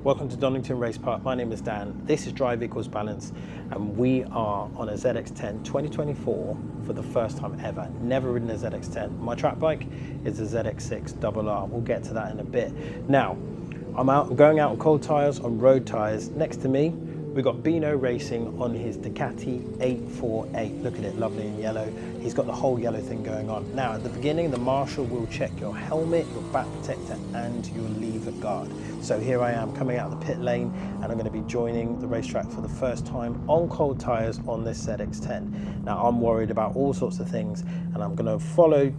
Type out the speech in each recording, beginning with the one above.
Welcome to Donington Race Park. My name is Dan. This is Drive Equals Balance, and we are on a ZX10 2024 for the first time ever. Never ridden a ZX10. My track bike is a ZX10R. We'll get to that in a bit. Now, I'm going out on cold tyres, on road tyres. Next to me, we've got Bino Racing on his Ducati 848. Look at it, lovely in yellow. He's got the whole yellow thing going on. Now, at the beginning, the marshal will check your helmet, your back protector, and your lever guard. So here I am coming out of the pit lane, and I'm going to be joining the racetrack for the first time on cold tyres on this ZX10. Now, I'm worried about all sorts of things, and I'm going to follow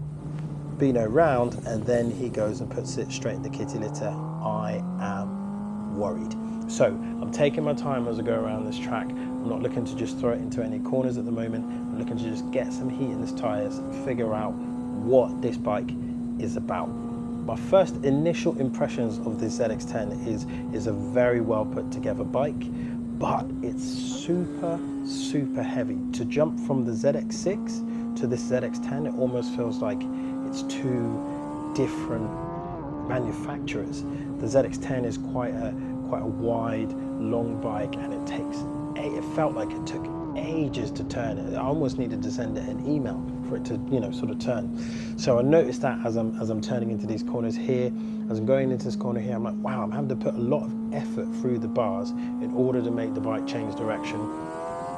Bino round, and then he goes and puts it straight in the kitty litter. I am worried. So I'm taking my time as I go around this track. I'm not looking to just throw it into any corners at the moment. I'm looking to just get some heat in this tyres and figure out what this bike is about. My first initial impressions of this ZX10 is a very well put together bike, but it's super heavy. To jump from the ZX6 to this ZX10, it almost feels like it's two different manufacturers. The ZX10 is quite a wide, long bike, and it felt like it took ages to turn it. I almost needed to send it an email for it to, sort of turn. So I noticed that as I'm turning into these corners here, as I'm going into this corner here, I'm like, wow, I'm having to put a lot of effort through the bars in order to make the bike change direction,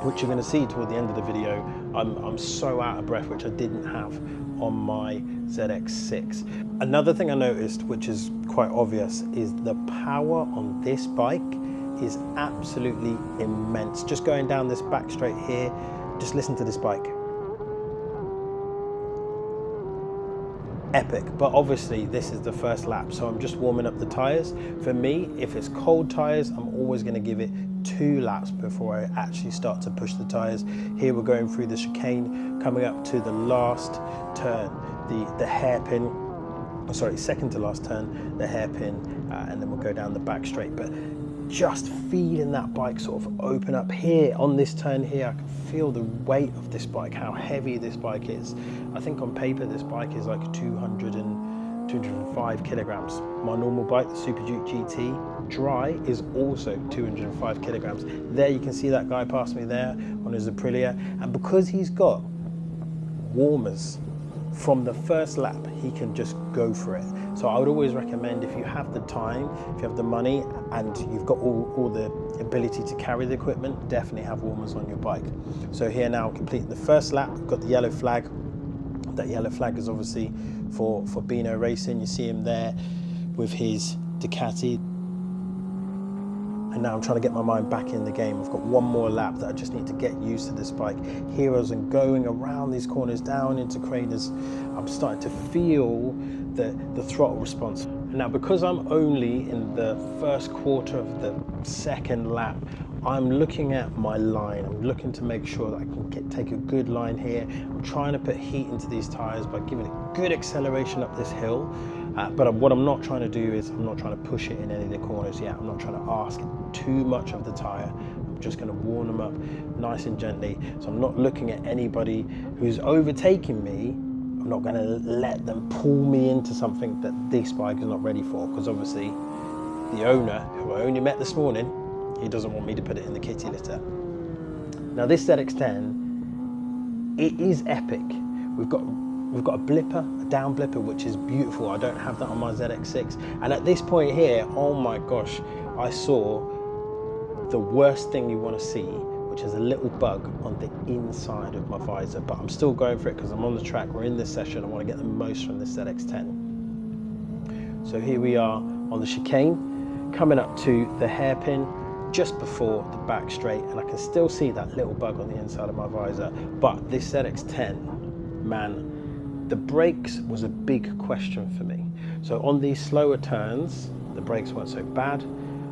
which you're going to see toward the end of the video. I'm so out of breath, which I didn't have on my ZX6. Another thing I noticed, which is quite obvious, is the power on this bike is absolutely immense. Just going down this back straight here, just listen to this bike. Epic. But obviously this is the first lap, so I'm just warming up the tyres. For me, if it's cold tyres, I'm always going to give it 2 laps before I actually start to push the tyres. Here we're going through the chicane, coming up to the last turn, the hairpin, second to last turn, the hairpin, and then we'll go down the back straight. But just feeling that bike sort of open up here on this turn here, I can feel the weight of this bike, how heavy this bike is. I think on paper this bike is like 205 kilograms. My normal bike, the Super Duke GT Dry, is also 205 kilograms. There you can see that guy past me there on his Aprilia, and because he's got warmers from the first lap, he can just go for it. So I would always recommend, if you have the time, if you have the money, and you've got all the ability to carry the equipment, definitely have warmers on your bike. So here now, I'm completing the first lap. I've got the yellow flag. That yellow flag is obviously for Bino Racing. You see him there with his Ducati. And now I'm trying to get my mind back in the game. I've got one more lap that I just need to get used to this bike. Here as I'm going around these corners, down into craters, I'm starting to feel the throttle response. And now, because I'm only in the first quarter of the second lap, I'm looking at my line. I'm looking to make sure that I can take a good line here. I'm trying to put heat into these tires by giving it good acceleration up this hill. But what I'm not trying to do is, I'm not trying to push it in any of the corners yet. I'm not trying to ask too much of the tire. I'm just going to warm them up nice and gently. So I'm not looking at anybody who's overtaking me. I'm not going to let them pull me into something that this bike is not ready for, because obviously the owner, who I only met this morning, he doesn't want me to put it in the kitty litter. Now this ZX10, it is epic. We've got a blipper, a down blipper, which is beautiful. I don't have that on my ZX6. And at this point here, oh my gosh, I saw the worst thing you want to see, which is a little bug on the inside of my visor. But I'm still going for it because I'm on the track. We're in this session. I want to get the most from this ZX10. So here we are on the chicane, coming up to the hairpin, just before the back straight, and I can still see that little bug on the inside of my visor. But this ZX10, man, the brakes was a big question for me. So on these slower turns, the brakes weren't so bad,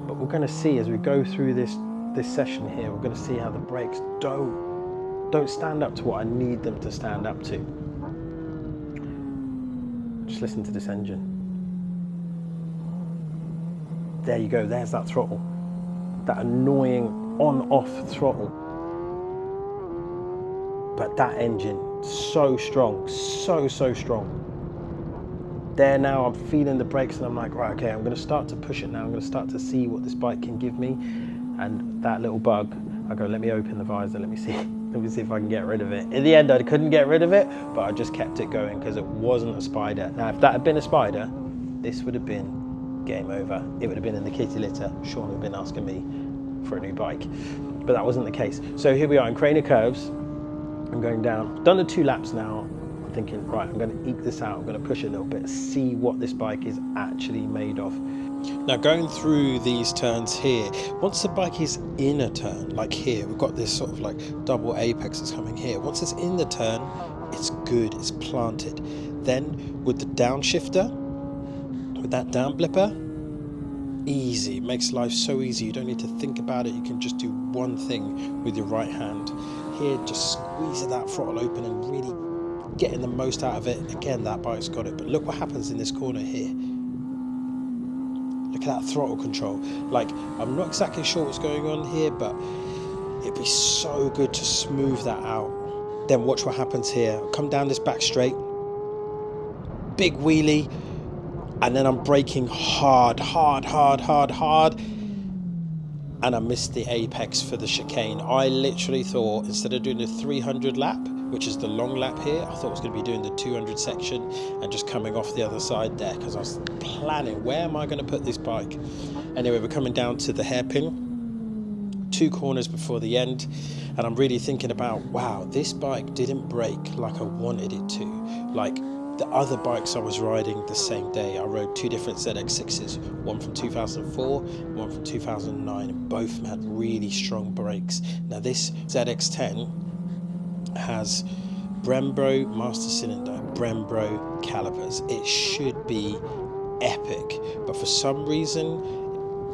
but we're going to see as we go through this session here, we're going to see how the brakes don't stand up to what I need them to stand up to. Just listen to this engine. There you go, there's that throttle. That annoying on-off throttle. But that engine, so strong, so strong. there now, I'm feeling the brakes and I'm like, right, okay, I'm gonna start to push it now. I'm gonna start to see what this bike can give me. And that little bug, I go, let me open the visor, let me see if I can get rid of it. In the end, I couldn't get rid of it, but I just kept it going because it wasn't a spider. Now, if that had been a spider, this would have been game over. It would have been in the kitty litter. Sean would have been asking me for a new bike, but that wasn't the case. So here we are in Craner Curves. I'm going down. I've done the 2 laps now. I'm thinking, right, I'm going to eke this out. I'm going to push it a little bit, see what this bike is actually made of. Now, going through these turns here, once the bike is in a turn, like here, we've got this sort of like double apex that's coming here. Once it's in the turn, it's good, it's planted. Then with the downshifter, with that down blipper, easy. It makes life so easy. You don't need to think about it. You can just do one thing with your right hand. Here, just squeezing that throttle open and really getting the most out of it. Again, that bike's got it. But look what happens in this corner here. Look at that throttle control. Like, I'm not exactly sure what's going on here, but it'd be so good to smooth that out. Then watch what happens here. Come down this back straight, big wheelie, and then I'm braking hard, and I missed the apex for the chicane. I literally thought, instead of doing the 300 lap, which is the long lap here, I thought I was going to be doing the 200 section and just coming off the other side there, because I was planning, where am I going to put this bike? Anyway, we're coming down to the hairpin, 2 corners before the end, and I'm really thinking about, wow, this bike didn't brake like I wanted it to. Like the other bikes I was riding the same day, I rode 2 different ZX6s, one from 2004, one from 2009, and both of them had really strong brakes. Now this ZX10 has Brembo master cylinder, Brembo calipers. It should be epic, but for some reason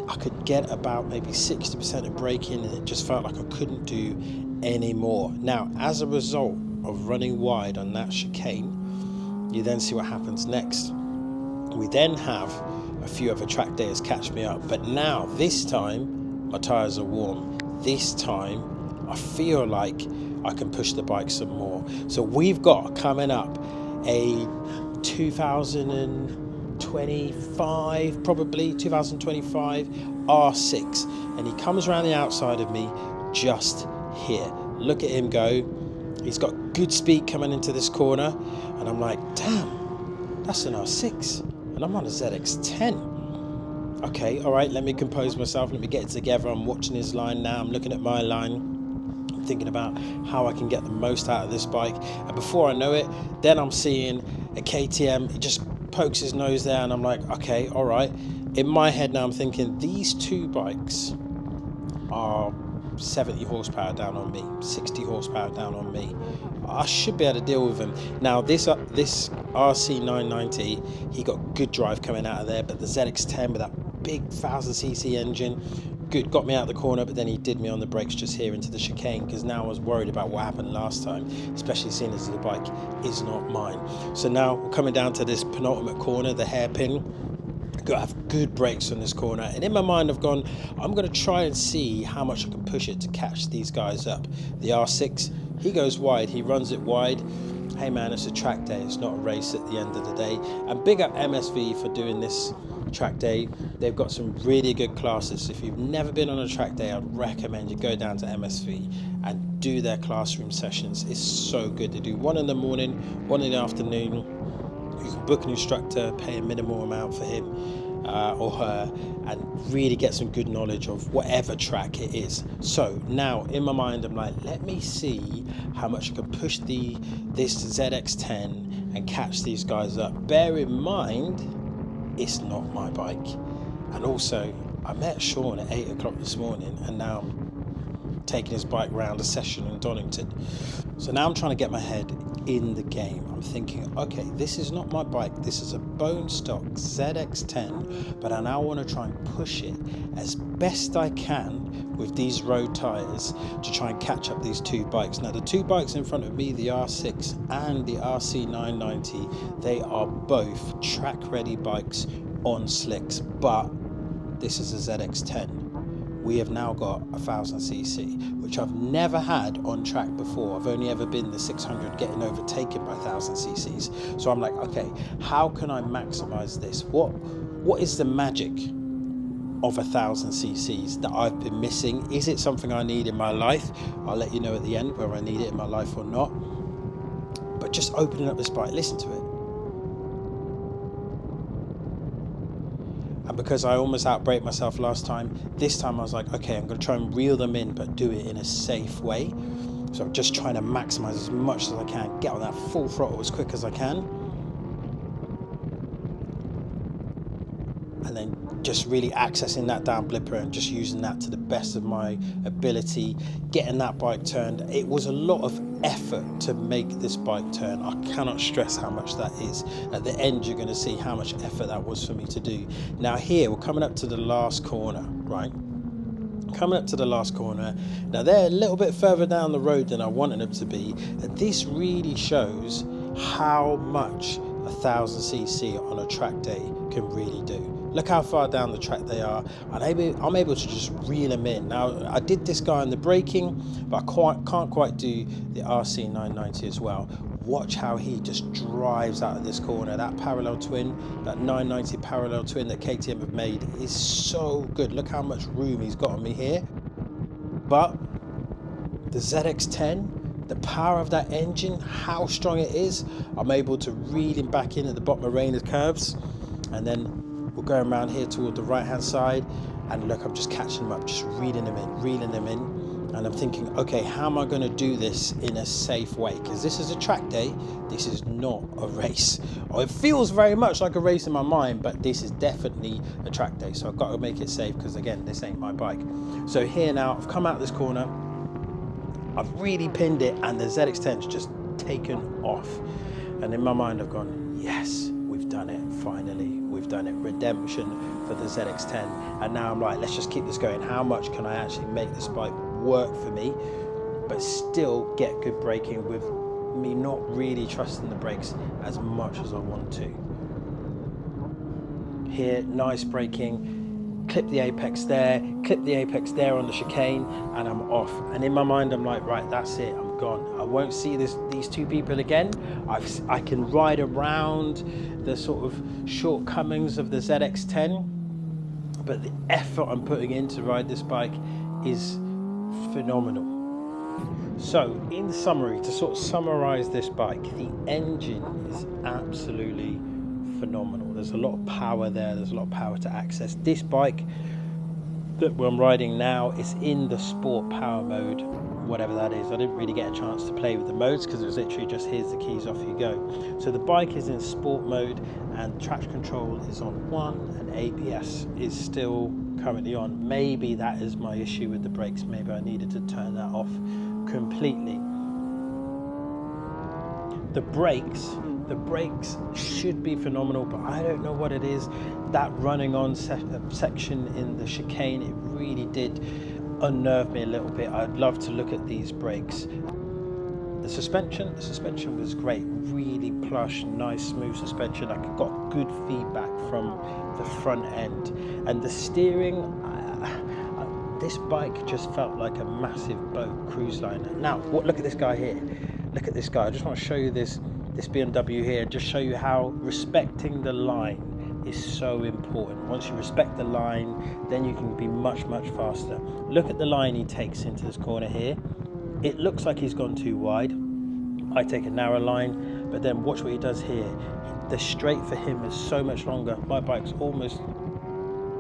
I could get about maybe 60% of braking and it just felt like I couldn't do any more. Now, as a result of running wide on that chicane, you then see what happens next. We then have a few other track days catch me up, but now this time my tyres are warm. This time I feel like I can push the bike some more. So we've got coming up a 2025, probably 2025 R6, and he comes around the outside of me just here. Look at him go. He's got good speed coming into this corner, and I'm like, damn, that's an R6, and I'm on a ZX10. Okay, all right, let me compose myself, let me get it together. I'm watching his line now, I'm looking at my line, thinking about how I can get the most out of this bike, and before I know it, then I'm seeing a KTM. He just pokes his nose there, and I'm like, okay, all right. In my head now, I'm thinking these 2 bikes are 70 horsepower down on me, 60 horsepower down on me. I should be able to deal with them. Now this RC990, he got good drive coming out of there, but the ZX10 with that big 1000cc engine, good, got me out of the corner, but then he did me on the brakes just here into the chicane, because now I was worried about what happened last time, especially seeing as the bike is not mine. So now we're coming down to this penultimate corner, the hairpin. Got to have good brakes on this corner, and in my mind I've gone, I'm going to try and see how much I can push it to catch these guys up. The R6, he goes wide, he runs it wide. Hey man, it's a track day, it's not a race at the end of the day. And big up MSV for doing this track day. They've got some really good classes. If you've never been on a track day, I'd recommend you go down to MSV and do their classroom sessions. It's so good. They do one in the morning, one in the afternoon. You can book an instructor, pay a minimal amount for him or her, and really get some good knowledge of whatever track it is. So now in my mind, I'm like, let me see how much I can push this ZX10 and catch these guys up. Bear in mind, it's not my bike. And also, I met Sean at 8 o'clock this morning, and now I'm taking his bike round a session in Donington. So now I'm trying to get my head in the game. I'm thinking, okay, this is not my bike, this is a bone stock ZX10, but I now want to try and push it as best I can with these road tyres to try and catch up these 2 bikes. Now the 2 bikes in front of me, the R6 and the RC990, they are both track ready bikes on slicks, but this is a ZX10. we have now got 1000cc, which I've never had on track before. I've only ever been the 600 getting overtaken by 1000cc's. So I'm like, okay, how can I maximize this? What is the magic of 1000cc's that I've been missing? Is it something I need in my life? I'll let you know at the end whether I need it in my life or not. But just opening up this bike, listen to it. And because I almost outbraked myself last time, this time I was like, okay, I'm going to try and reel them in, but do it in a safe way. So I'm just trying to maximize as much as I can, get on that full throttle as quick as I can. And then just really accessing that down blipper and just using that to the best of my ability, getting that bike turned. It was a lot of effort to make this bike turn. I cannot stress how much that is. At the end, you're going to see how much effort that was for me to do. Now here, we're coming up to the last corner, right? Coming up to the last corner. Now they're a little bit further down the road than I wanted them to be. And this really shows how much 1000cc on a track day can really do. Look how far down the track they are, and I'm able to just reel them in. Now, I did this guy in the braking, but I can't quite do the RC990 as well. Watch how he just drives out of this corner. That parallel twin, that 990 parallel twin that KTM have made is so good. Look how much room he's got on me here. But the ZX10, the power of that engine, how strong it is, I'm able to reel him back in at the bottom of Raina's curves, and then we're going around here toward the right hand side, and look, I'm just catching them up, just reeling them in, and I'm thinking, okay, how am I going to do this in a safe way? Because this is a track day, this is not a race. Oh, it feels very much like a race in my mind, but this is definitely a track day, so I've got to make it safe, because again, this ain't my bike. So here now, I've come out this corner, I've really pinned it, and the ZX10's just taken off, and in my mind I've gone, yes, we've done it, finally. We've done it, redemption for the ZX10. And now I'm like, let's just keep this going. How much can I actually make this bike work for me, but still get good braking with me not really trusting the brakes as much as I want to. Here, nice braking, clip the apex there on the chicane, and I'm off. And in my mind, I'm like, right, that's it, I'm gone. I won't see these two people again. I can ride around the sort of shortcomings of the ZX10, but the effort I'm putting in to ride this bike is phenomenal. So in summary, to sort of summarize this bike, the engine is absolutely phenomenal. There's a lot of power there, there's a lot of power to access. This bike that I'm riding now is in the sport power mode, whatever that is. I didn't really get a chance to play with the modes because it was literally just here's the keys, off you go. So the bike is in sport mode, and traction control is on 1, and ABS is still currently on. Maybe that is my issue with the brakes. Maybe I needed to turn that off completely. The brakes should be phenomenal, but I don't know what it is. That running on section in the chicane, it really did unnerve me a little bit. I'd love to look at these brakes. The suspension was great, really plush, nice, smooth suspension. I got good feedback from the front end, and the steering. This bike just felt like a massive boat cruise liner. Now, look at this guy here. Look at this guy. I just want to show you this BMW here. Just show you how respecting the line is so important. Once you respect the line, then you can be much, much faster. Look at the line he takes into this corner here. It looks like he's gone too wide. I take a narrow line, but then watch what he does here. The straight for him is so much longer. My bike's almost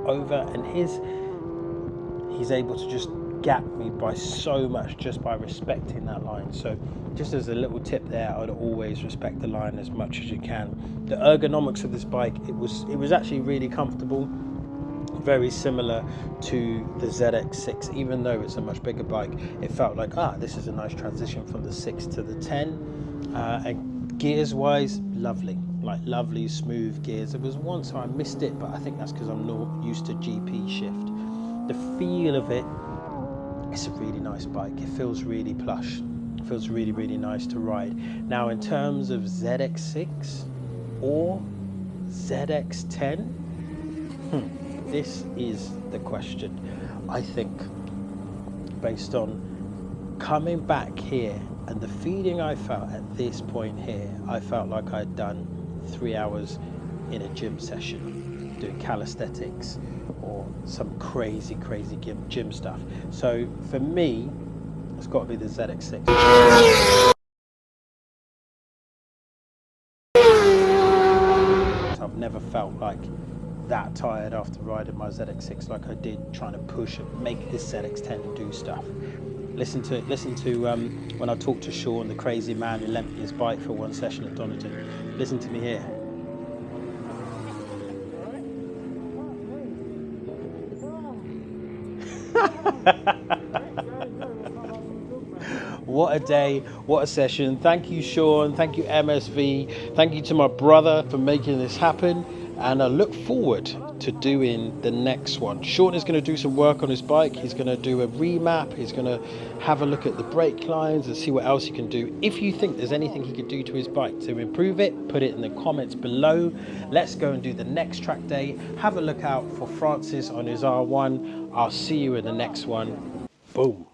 over, and he's able to just gap me by so much just by respecting that line. So just as a little tip there, I would always respect the line as much as you can. The ergonomics of this bike, it was actually really comfortable, very similar to the ZX6. Even though it's a much bigger bike, it felt like, this is a nice transition from the 6 to the 10. And gears wise, lovely, like lovely smooth gears. There was once I missed it, but I think that's because I'm not used to GP shift. The feel of it, it's a really nice bike. It feels really plush. It feels really, really nice to ride. Now, in terms of ZX6 or ZX10, this is the question. I think, based on coming back here and the feeling I felt at this point here, I felt like I'd done 3 hours in a gym session doing calisthenics or some crazy gym stuff. So for me, it's got to be the ZX6. I've never felt like that tired after riding my ZX6 like I did trying to push and make this ZX10 do stuff. Listen to when I talked to Sean, the crazy man who lent me his bike for one session at Donington. Listen to me here. What a day, what a session. Thank you, Sean. Thank you, MSV. Thank you to my brother for making this happen. And I look forward to doing the next one. Sean is going to do some work on his bike. He's going to do a remap. He's going to have a look at the brake lines and see what else he can do. If you think there's anything he could do to his bike to improve it, put it in the comments below. Let's go and do the next track day. Have a look out for Francis on his R1. I'll see you in the next one. Boom.